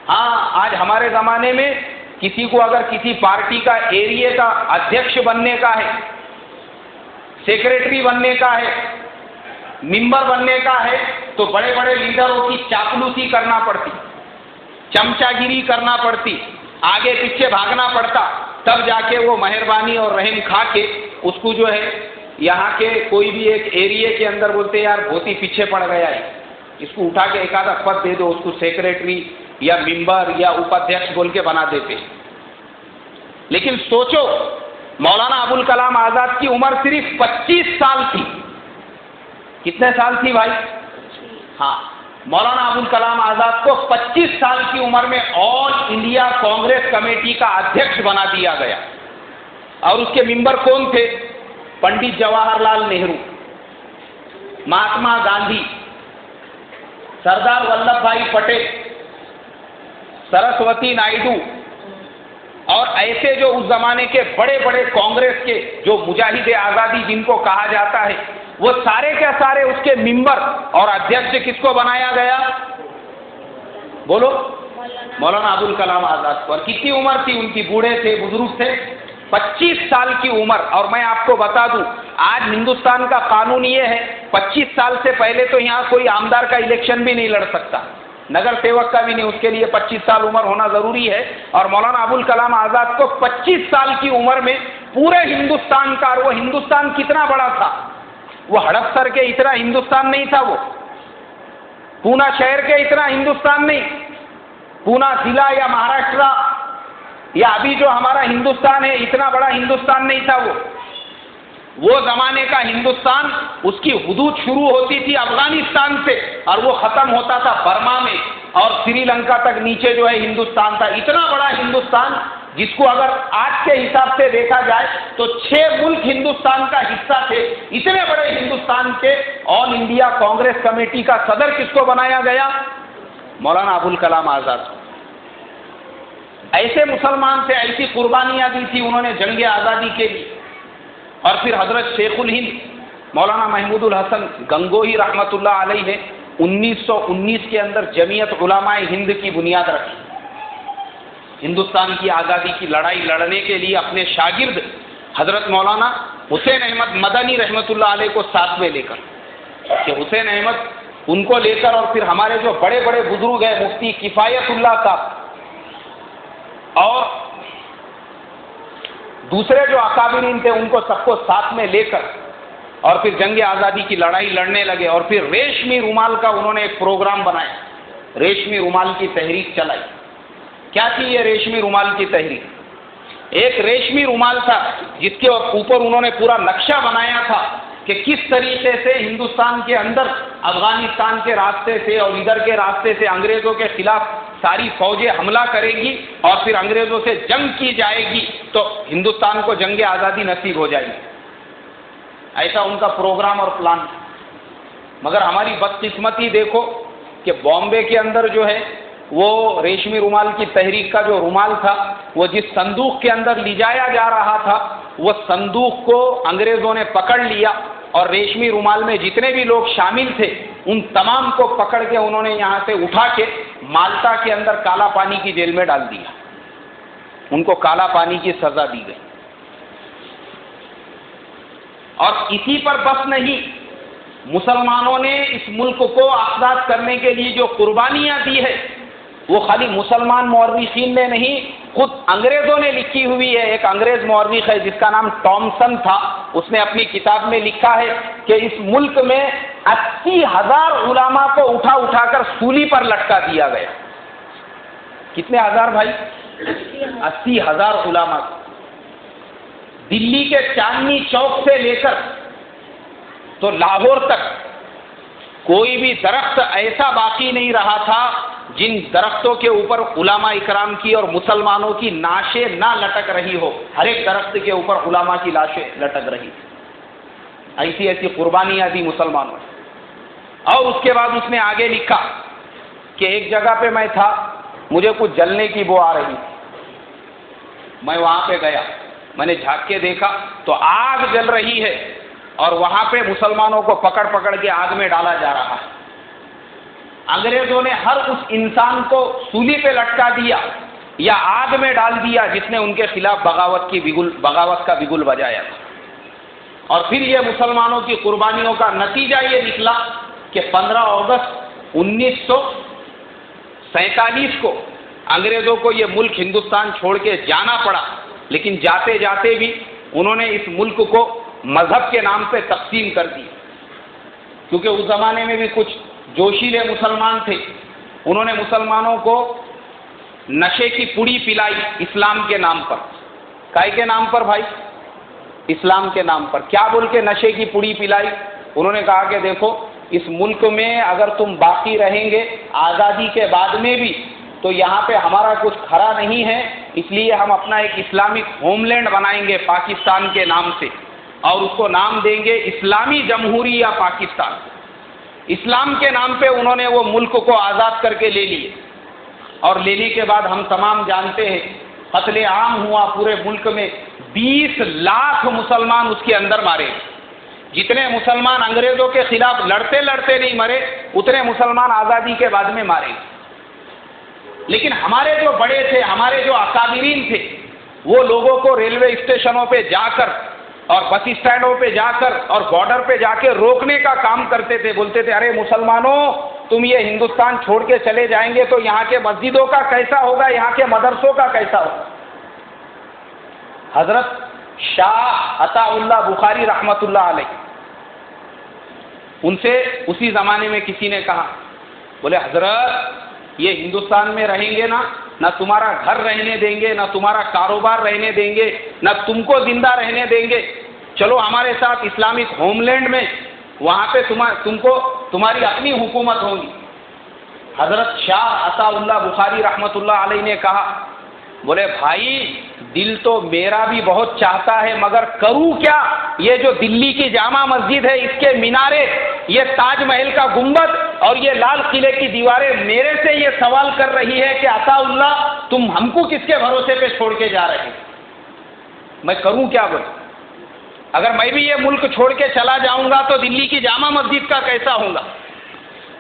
[SPEAKER 1] ہاں آج ہمارے زمانے میں کسی کو اگر کسی پارٹی کا ایریے کا ادھیکش بننے کا ہے، سیکریٹری بننے کا ہے، ممبر بننے کا ہے، تو بڑے بڑے لیڈروں کی چاپلوسی کرنا پڑتی، چمچا گیری کرنا پڑتی، آگے پیچھے بھاگنا پڑتا، تب جا کے وہ مہربانی اور رحم کھا کے اس کو جو ہے یہاں کے کوئی بھی ایک ایریے کے اندر بولتے یار بہت ہی پیچھے پڑ گیا ہے، اس کو اٹھا کے ایک آدھا پد دے دو، اس کو سیکریٹری یا ممبر یا اپادھیکش بول کے بنا دیتے. لیکن سوچو مولانا ابوالکلام آزاد کی عمر صرف 25 سال تھی. کتنے سال تھی بھائی؟ ہاں، مولانا ابوالکلام آزاد کو 25 سال کی عمر میں آل انڈیا کانگریس کمیٹی کا ادھیکش بنا دیا گیا. اور اس کے ممبر کون تھے؟ پنڈت جواہر لال نہرو، مہاتما گاندھی، سردار ولبھ بھائی پٹیل، سرسوتی نائیڈو، اور ایسے جو اس زمانے کے بڑے بڑے کانگریس کے جو مجاہد آزادی جن کو کہا جاتا ہے، وہ سارے کے سارے اس کے ممبر اور ادھیکش کس کو بنایا گیا؟ بولو. مولانا ابوالکلام آزاد کو. اور کتنی عمر تھی ان کی؟ بوڑھے تھے، بزرگ تھے، 25 سال کی عمر. اور میں آپ کو بتا دوں آج ہندوستان کا قانون یہ ہے 25 سال سے پہلے تو یہاں کوئی آمدار کا الیکشن بھی نہیں لڑ سکتا، نگر سیوک کا بھی نہیں، اس کے لیے 25 سال عمر ہونا ضروری ہے. اور مولانا ابوالکلام آزاد کو 25 سال کی عمر میں پورے ہندوستان کا، اور وہ ہندوستان کتنا بڑا تھا، وہ ہڑپسر کے اتنا ہندوستان نہیں تھا، وہ پونا شہر کے اتنا ہندوستان نہیں، پونا ضلع یا مہاراشٹر یا ابھی جو ہمارا ہندوستان ہے اتنا بڑا ہندوستان نہیں تھا. وہ زمانے کا ہندوستان، اس کی حدود شروع ہوتی تھی افغانستان سے اور وہ ختم ہوتا تھا برما میں، اور سری لنکا تک نیچے جو ہے ہندوستان تھا. اتنا بڑا ہندوستان جس کو اگر آج کے حساب سے دیکھا جائے تو 6 ملک ہندوستان کا حصہ تھے. اتنے بڑے ہندوستان کے آل انڈیا کانگریس کمیٹی کا صدر کس کو بنایا گیا؟ مولانا ابوالکلام آزاد. ایسے مسلمان تھے، ایسی قربانیاں دی تھی انہوں نے جنگ آزادی کے لیے. اور پھر حضرت شیخ الہند مولانا محمود الحسن گنگوہی رحمۃ اللہ علیہ نے 1919 کے اندر جمعیت علماء ہند کی بنیاد رکھی. ہندوستان کی آزادی کی لڑائی لڑنے کے لیے اپنے شاگرد حضرت مولانا حسین احمد مدنی رحمۃ اللہ علیہ کو ساتھ میں لے کر، کہ حسین احمد ان کو لے کر، اور پھر ہمارے جو بڑے بڑے بزرگ ہیں مفتی کفایت اللہ صاحب اور دوسرے جو اکابرین تھے ان کو سب کو ساتھ میں لے کر، اور پھر جنگ آزادی کی لڑائی لڑنے لگے. اور پھر ریشمی رومال کا انہوں نے ایک پروگرام بنایا، ریشمی رومال کی تحریک چلائی. کیا تھی یہ ریشمی رومال کی تحریک؟ ایک ریشمی رومال تھا جس کے اوپر انہوں نے پورا نقشہ بنایا تھا کہ کس طریقے سے ہندوستان کے اندر افغانستان کے راستے سے اور ادھر کے راستے سے انگریزوں کے خلاف ساری فوجیں حملہ کریں گی اور پھر انگریزوں سے جنگ کی جائے گی تو ہندوستان کو جنگ آزادی نصیب ہو جائے گی. ایسا ان کا پروگرام اور پلان تھا. مگر ہماری بدقسمتی دیکھو کہ بامبے کے اندر جو ہے وہ ریشمی رومال کی تحریک کا جو رومال تھا، وہ جس صندوق کے اندر لے جایا جا رہا تھا، وہ صندوق کو انگریزوں نے پکڑ لیا اور ریشمی رومال میں جتنے بھی لوگ شامل تھے ان تمام کو پکڑ کے انہوں نے یہاں سے اٹھا کے مالٹا کے اندر کالا پانی کی جیل میں ڈال دیا. ان کو کالا پانی کی سزا دی گئی. اور اسی پر بس نہیں، مسلمانوں نے اس ملک کو آزاد کرنے کے لیے جو قربانیاں دی ہے وہ خالی مسلمان مورخین نے نہیں، خود انگریزوں نے لکھی ہوئی ہے. ایک انگریز مورخ ہے جس کا نام ٹامسن تھا، اس نے اپنی کتاب میں لکھا ہے کہ اس ملک میں 80,000 علماء کو اٹھا اٹھا کر سولی پر لٹکا دیا گیا. کتنے ہزار بھائی؟ 80,000 علماء. دلی کے چاندنی چوک سے لے کر تو لاہور تک کوئی بھی درخت ایسا باقی نہیں رہا تھا جن درختوں کے اوپر علماء اکرام کی اور مسلمانوں کی نعشیں نہ لٹک رہی ہو. ہر ایک درخت کے اوپر علماء کی لاشیں لٹک رہی. ایسی ایسی قربانیاں دی مسلمانوں نے. اور اس کے بعد اس نے آگے لکھا کہ ایک جگہ پہ میں تھا، مجھے کچھ جلنے کی بو آ رہی، میں وہاں پہ گیا، میں نے جھانک کے دیکھا تو آگ جل رہی ہے اور وہاں پہ مسلمانوں کو پکڑ پکڑ کے آگ میں ڈالا جا رہا ہے. انگریزوں نے ہر اس انسان کو سولی پہ لٹکا دیا یا آگ میں ڈال دیا جس نے ان کے خلاف بغاوت کا بگل بجایا تھا. اور پھر یہ مسلمانوں کی قربانیوں کا نتیجہ یہ نکلا کہ 15 اگست 1947 کو انگریزوں کو یہ ملک ہندوستان چھوڑ کے جانا پڑا، لیکن جاتے جاتے بھی انہوں نے اس ملک کو مذہب کے نام پہ تقسیم کر دی، کیونکہ اس زمانے میں بھی کچھ جوشیلے مسلمان تھے. انہوں نے مسلمانوں کو نشے کی پڑی پلائی اسلام کے نام پر. کائے کے نام پر بھائی؟ اسلام کے نام پر. کیا بول کے نشے کی پڑی پلائی؟ انہوں نے کہا کہ دیکھو اس ملک میں اگر تم باقی رہیں گے آزادی کے بعد میں بھی تو یہاں پہ ہمارا کچھ کھڑا نہیں ہے، اس لیے ہم اپنا ایک اسلامک ہوم لینڈ بنائیں گے پاکستان کے نام سے، اور اس کو نام دیں گے اسلامی جمہوریہ پاکستان. اسلام کے نام پہ انہوں نے وہ ملک کو آزاد کر کے لے لیے، اور لینے کے بعد ہم تمام جانتے ہیں قتل عام ہوا پورے ملک میں. 20 لاکھ مسلمان اس کے اندر مارے. جتنے مسلمان انگریزوں کے خلاف لڑتے لڑتے نہیں مرے اتنے مسلمان آزادی کے بعد میں مارے. لیکن ہمارے جو بڑے تھے، ہمارے جو اکابرین تھے، وہ لوگوں کو ریلوے اسٹیشنوں پہ جا کر اور بس اسٹینڈوں پہ جا کر اور بارڈر پہ جا کے روکنے کا کام کرتے تھے. بولتے تھے ارے مسلمانوں تم یہ ہندوستان چھوڑ کے چلے جائیں گے تو یہاں کے مسجدوں کا کیسا ہوگا، یہاں کے مدرسوں کا کیسا ہوگا. حضرت شاہ عطا اللہ بخاری رحمت اللہ علیہ، ان سے اسی زمانے میں کسی نے کہا، بولے حضرت یہ ہندوستان میں رہیں گے نا، نہ تمہارا گھر رہنے دیں گے، نہ تمہارا کاروبار رہنے دیں گے، نہ تم کو زندہ رہنے دیں گے. چلو ہمارے ساتھ اسلامک ہوم لینڈ میں، وہاں پہ تم کو تمہاری اپنی حکومت ہوگی. حضرت شاہ عطا اللہ بخاری رحمت اللہ علیہ نے کہا، بولے بھائی دل تو میرا بھی بہت چاہتا ہے مگر کروں کیا؟ یہ جو دلی کی جامع مسجد ہے، اس کے مینارے، یہ تاج محل کا گنبد اور یہ لال قلعے کی دیواریں میرے سے یہ سوال کر رہی ہے کہ عطا اللہ تم ہم کو کس کے بھروسے پہ چھوڑ کے جا رہے ہیں؟ میں کروں کیا؟ بولے اگر میں بھی یہ ملک چھوڑ کے چلا جاؤں گا تو دلی کی جامع مسجد کا کیسا ہوگا؟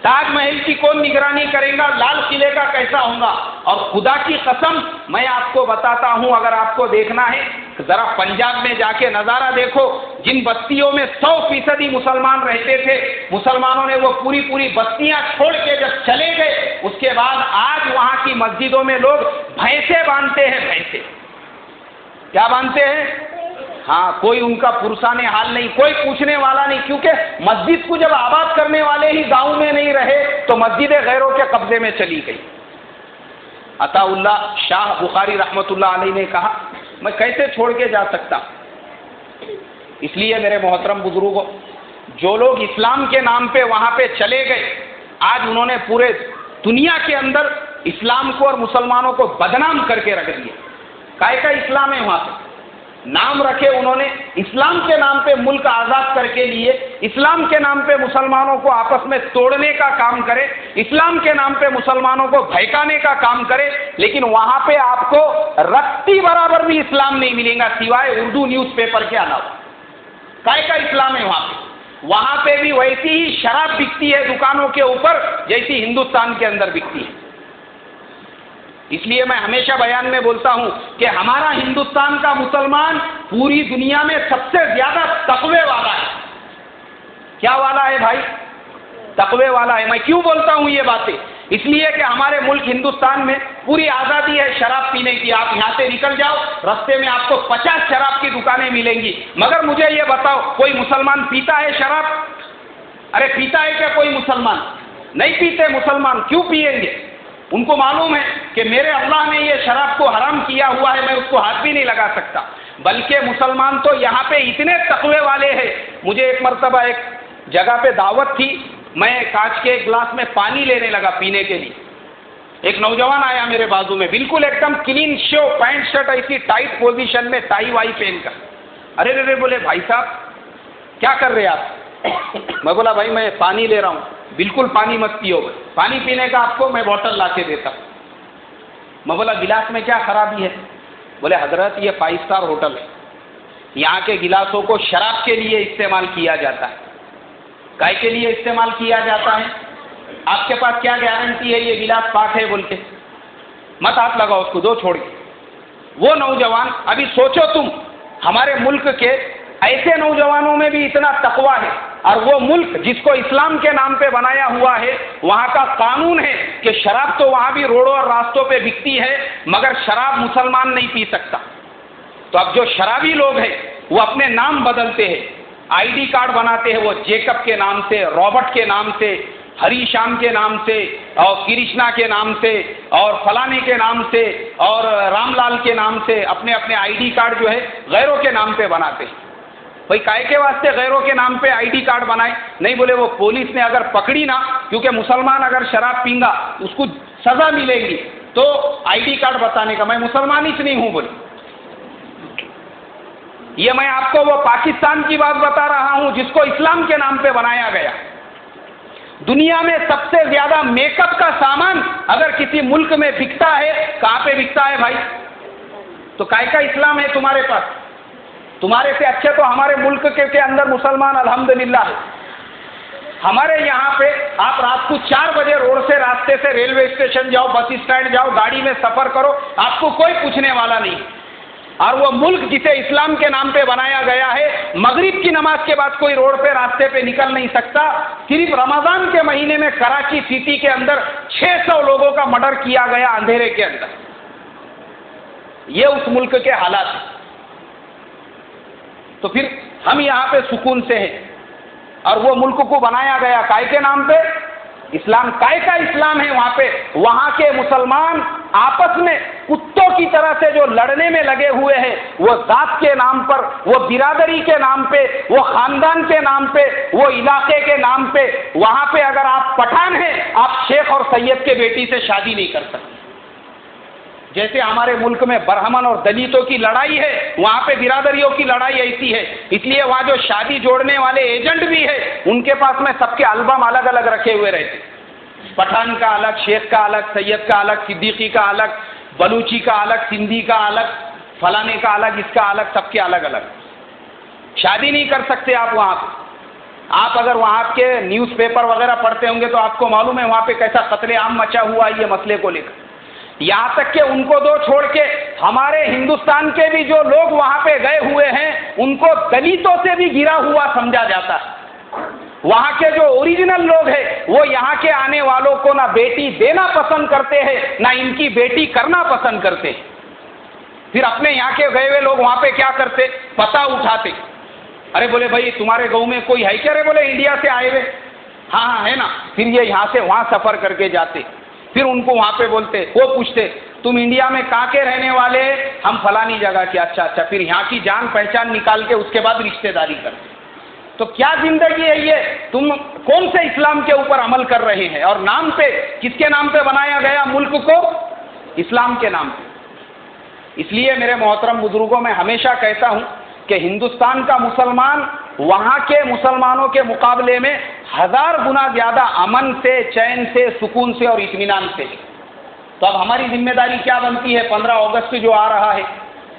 [SPEAKER 1] تاج محل کی کون نگرانی کرے گا؟ لال قلعے کا کیسا ہوگا؟ اور خدا کی قسم میں آپ کو بتاتا ہوں، اگر آپ کو دیکھنا ہے ذرا پنجاب میں جا کے نظارہ دیکھو، جن بستیوں میں 100% مسلمان رہتے تھے، مسلمانوں نے وہ پوری بستیاں چھوڑ کے جب چلے گئے، اس کے بعد آج وہاں کی مسجدوں میں لوگ بھینسے باندھتے ہیں. بھینسے کیا باندھتے ہیں؟ ہاں، کوئی ان کا پرسان حال نہیں، کوئی پوچھنے والا نہیں، کیونکہ مسجد کو جب آباد کرنے والے ہی گاؤں میں نہیں رہے تو مسجد غیروں کے قبضے میں چلی گئی. عطا اللہ شاہ بخاری رحمت اللہ علیہ نے کہا میں کیسے چھوڑ کے جا سکتا؟ اس لیے میرے محترم بزرگوں، جو لوگ اسلام کے نام پہ وہاں پہ چلے گئے، آج انہوں نے پورے دنیا کے اندر اسلام کو اور مسلمانوں کو بدنام کر کے رکھ دیا. کائے کا اسلام ہے وہاں پہ؟ نام رکھے انہوں نے اسلام کے نام پہ ملک آزاد کر کے لیے، اسلام کے نام پہ مسلمانوں کو آپس میں توڑنے کا کام کرے، اسلام کے نام پہ مسلمانوں کو بھڑکانے کا کام کرے، لیکن وہاں پہ آپ کو رتی برابر بھی اسلام نہیں ملے گا سوائے اردو نیوز پیپر کے علاوہ. کائے کا اسلام ہے وہاں پہ؟ وہاں پہ بھی ویسی ہی شراب بکتی ہے دکانوں کے اوپر جیسی ہندوستان کے اندر بکتی ہے. اس لیے میں ہمیشہ بیان میں بولتا ہوں کہ ہمارا ہندوستان کا مسلمان پوری دنیا میں سب سے زیادہ تقوی والا ہے. کیا والا ہے بھائی؟ تقوی والا ہے. میں کیوں بولتا ہوں یہ باتیں؟ اس لیے کہ ہمارے ملک ہندوستان میں پوری آزادی ہے شراب پینے کی. آپ یہاں سے نکل جاؤ، رستے میں آپ کو 50 شراب کی دکانیں ملیں گی، مگر مجھے یہ بتاؤ کوئی مسلمان پیتا ہے شراب؟ ارے پیتا ہے کیا کوئی مسلمان؟ نہیں پیتے. مسلمان کیوں پیئیں گے؟ ان کو معلوم ہے کہ میرے اللہ نے یہ شراب کو حرام کیا ہوا ہے، میں اس کو ہاتھ بھی نہیں لگا سکتا. بلکہ مسلمان تو یہاں پہ اتنے تقوی والے ہیں. مجھے ایک مرتبہ ایک جگہ پہ دعوت تھی، میں کانچ کے ایک گلاس میں پانی لینے لگا پینے کے لیے. ایک نوجوان آیا میرے بازو میں، بالکل ایک دم کلین شو، پینٹ شرٹ ایسی ٹائٹ پوزیشن میں، ٹائی وائی پہن کر. ارے رے بولے بھائی صاحب کیا کر رہے آپ؟ میں بولا بھائی میں پانی لے رہا ہوں. بالکل پانی مت پیو، پانی پینے کا آپ کو میں بوتل لا کے دیتا ہوں. میں بولا گلاس میں کیا خرابی ہے؟ بولے حضرت یہ 5 اسٹار ہوٹل ہے، یہاں کے گلاسوں کو شراب کے لیے استعمال کیا جاتا ہے. کائے کے لیے استعمال کیا جاتا ہے؟ آپ کے پاس کیا گارنٹی ہے یہ گلاس پاک ہے بول کے؟ مت ہاتھ لگاؤ اس کو، دو چھوڑ کے۔ وہ نوجوان، ابھی سوچو تم، ہمارے ملک کے ایسے نوجوانوں میں بھی اتنا تقویٰ ہے، اور وہ ملک جس کو اسلام کے نام پہ بنایا ہوا ہے، وہاں کا قانون ہے کہ شراب تو وہاں بھی روڈوں اور راستوں پہ بکتی ہے، مگر شراب مسلمان نہیں پی سکتا۔ تو اب جو شرابی لوگ ہیں وہ اپنے نام بدلتے ہیں، آئی ڈی کارڈ بناتے ہیں، وہ جیکب کے نام سے، رابرٹ کے نام سے، ہری شام کے نام سے، اور کرشنا کے نام سے، اور فلانے کے نام سے، اور رام لال کے نام سے اپنے اپنے آئی ڈی کارڈ جو ہے غیروں کے نام پہ بناتے ہیں۔ بھائی کائے کے واسطے غیروں کے نام پہ آئی ڈی کارڈ بنائے؟ نہیں بولے وہ پولیس نے اگر پکڑی نا، کیونکہ مسلمان اگر شراب پینگا اس کو سزا ملے گی، تو آئی ڈی کارڈ بتانے کا میں مسلمان ہی نہیں ہوں بولے۔ یہ میں آپ کو وہ پاکستان کی بات بتا رہا ہوں جس کو اسلام کے نام پہ بنایا گیا۔ دنیا میں سب سے زیادہ میک اپ کا سامان اگر کسی ملک میں بکتا ہے، کہاں پہ بکتا ہے بھائی؟ تو کائے کا اسلام ہے تمہارے پاس؟ تمہارے سے اچھے تو ہمارے ملک کے اندر مسلمان الحمدللہ ہے۔ ہمارے یہاں پہ آپ رات کو 4 بجے روڈ سے، راستے سے ریلوے اسٹیشن جاؤ، بس اسٹینڈ جاؤ، گاڑی میں سفر کرو، آپ کو کوئی پوچھنے والا نہیں۔ اور وہ ملک جسے اسلام کے نام پہ بنایا گیا ہے، مغرب کی نماز کے بعد کوئی روڈ پہ راستے پہ نکل نہیں سکتا۔ صرف رمضان کے مہینے میں کراچی سٹی کے اندر 600 لوگوں کا مرڈر کیا گیا اندھیرے کے اندر۔ یہ اس ملک کے حالات ہیں۔ تو پھر ہم یہاں پہ سکون سے ہیں، اور وہ ملک کو بنایا گیا کائے کے نام پہ؟ اسلام۔ کائے کا اسلام ہے وہاں پہ؟ وہاں کے مسلمان آپس میں کتوں کی طرح سے جو لڑنے میں لگے ہوئے ہیں، وہ ذات کے نام پر، وہ برادری کے نام پہ، وہ خاندان کے نام پہ، وہ علاقے کے نام پہ۔ وہاں پہ اگر آپ پٹھان ہیں، آپ شیخ اور سید کے بیٹی سے شادی نہیں کر سکتے۔ جیسے ہمارے ملک میں برہمن اور دلتوں کی لڑائی ہے، وہاں پہ برادریوں کی لڑائی ایسی ہے۔ اس لیے وہاں جو شادی جوڑنے والے ایجنٹ بھی ہے، ان کے پاس میں سب کے البم الگ الگ رکھے ہوئے رہتے، پٹھان کا الگ، شیخ کا الگ، سید کا الگ، صدیقی کا الگ، بلوچی کا الگ، سندھی کا الگ، فلانے کا الگ، اس کا الگ، سب کے الگ الگ۔ شادی نہیں کر سکتے آپ وہاں پہ۔ آپ اگر وہاں کے نیوز پیپر وغیرہ پڑھتے ہوں گے تو آپ کو معلوم ہے وہاں پہ کیسا قتل عام مچا ہوا ہے یہ مسئلے کو لے کر۔ یہاں تک کہ ان کو دو چھوڑ کے ہمارے ہندوستان کے بھی جو لوگ وہاں پہ گئے ہوئے ہیں، ان کو دلتوں سے بھی گرا ہوا سمجھا جاتا ہے۔ وہاں کے جو اوریجنل لوگ ہیں وہ یہاں کے آنے والوں کو نہ بیٹی دینا پسند کرتے ہیں، نہ ان کی بیٹی کرنا پسند کرتے ہیں۔ پھر اپنے یہاں کے گئے ہوئے لوگ وہاں پہ کیا کرتے؟ پتہ اٹھاتے، ارے بولے بھائی تمہارے گاؤں میں کوئی ہے کیا؟ رے بولے انڈیا سے آئے ہوئے، ہاں ہاں ہے نا۔ پھر یہ یہاں سے وہاں سفر کر کے جاتے، پھر ان کو وہاں پہ بولتے، وہ پوچھتے تم انڈیا میں کہاں کے رہنے والے؟ ہم فلانی جگہ کے۔ اچھا اچھا، پھر یہاں کی جان پہچان نکال کے اس کے بعد رشتہ داری کرتے۔ تو کیا زندگی ہے یہ؟ تم کون سے اسلام کے اوپر عمل کر رہے ہیں؟ اور نام پہ کس کے نام پہ بنایا گیا ملک کو؟ اسلام کے نام پہ۔ اس لیے میرے محترم بزرگوں، میں ہمیشہ کہتا ہوں کہ ہندوستان کا مسلمان وہاں کے مسلمانوں کے مقابلے میں 1000 گنا زیادہ امن سے، چین سے، سکون سے اور اطمینان سے۔ تو اب ہماری ذمہ داری کیا بنتی ہے؟ 15 اگست جو آ رہا ہے،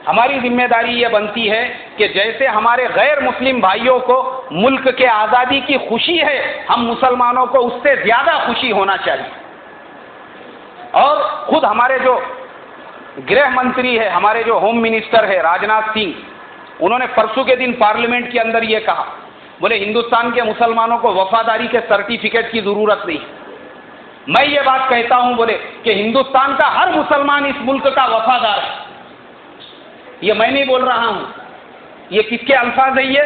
[SPEAKER 1] ہماری ذمہ داری یہ بنتی ہے کہ جیسے ہمارے غیر مسلم بھائیوں کو ملک کے آزادی کی خوشی ہے، ہم مسلمانوں کو اس سے زیادہ خوشی ہونا چاہیے۔ اور خود ہمارے جو گرہ منتری ہے، ہمارے جو ہوم منسٹر ہے راجناتھ سنگھ، انہوں نے پرسوں کے دن پارلیمنٹ کے اندر یہ کہا، بولے ہندوستان کے مسلمانوں کو وفاداری کے سرٹیفکیٹ کی ضرورت نہیں۔ میں یہ بات کہتا ہوں بولے کہ ہندوستان کا ہر مسلمان اس ملک کا وفادار ہے۔ یہ میں نہیں بول رہا ہوں، یہ کس کے الفاظ ہیں؟ یہ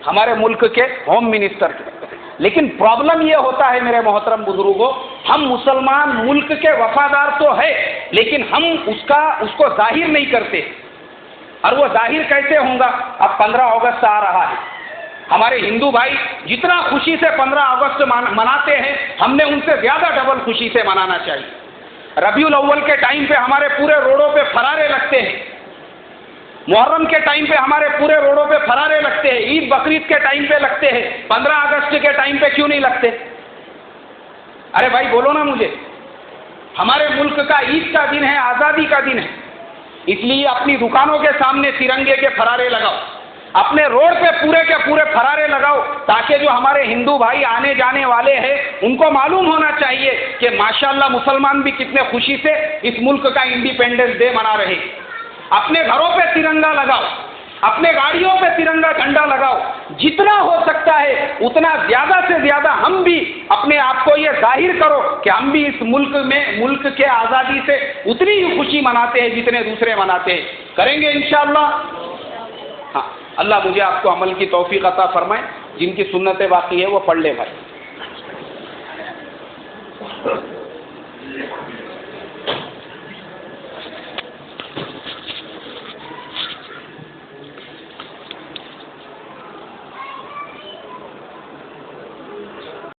[SPEAKER 1] ہمارے ملک کے ہوم منسٹر کے۔ لیکن پرابلم یہ ہوتا ہے میرے محترم بزرگوں، ہم مسلمان ملک کے وفادار تو ہے، لیکن ہم اس کو ظاہر نہیں کرتے۔ اور وہ ظاہر کیسے ہوں گا؟ اب 15 اگست آ رہا ہے، ہمارے ہندو بھائی جتنا خوشی سے 15 اگست مناتے ہیں، ہم نے ان سے زیادہ ڈبل خوشی سے منانا چاہیے۔ ربیع الاول کے ٹائم پہ ہمارے پورے روڈوں پہ فرارے لگتے ہیں، محرم کے ٹائم پہ ہمارے پورے روڈوں پہ فرارے لگتے ہیں، عید بقرعید کے ٹائم پہ لگتے ہیں، 15 اگست کے ٹائم پہ کیوں نہیں لگتے؟ ارے بھائی بولو نا مجھے۔ ہمارے ملک کا عید کا دن ہے، آزادی کا دن ہے، اس لیے اپنی دکانوں کے سامنے ترنگے کے فرارے لگاؤ، اپنے روڈ پہ پورے کے پورے فرارے لگاؤ، تاکہ جو ہمارے ہندو بھائی آنے جانے والے ہیں ان کو معلوم ہونا چاہیے کہ ماشاءاللہ مسلمان بھی کتنے خوشی سے اس ملک کا انڈیپینڈنس ڈے منا رہے ہیں۔ اپنے گھروں پہ ترنگا لگاؤ، اپنے گاڑیوں پہ ترنگا جھنڈا لگاؤ، جتنا ہو سکتا ہے اتنا زیادہ سے زیادہ ہم بھی اپنے آپ کو یہ ظاہر کرو کہ ہم بھی اس ملک کے آزادی سے اتنی ہی خوشی مناتے ہیں جتنے دوسرے مناتے ہیں۔ کریں گے انشاءاللہ؟ ہاں، اللہ مجھے آپ کو عمل کی توفیق عطا فرمائے، جن کی سنتیں باقی ہے وہ پڑھ لے بھائی۔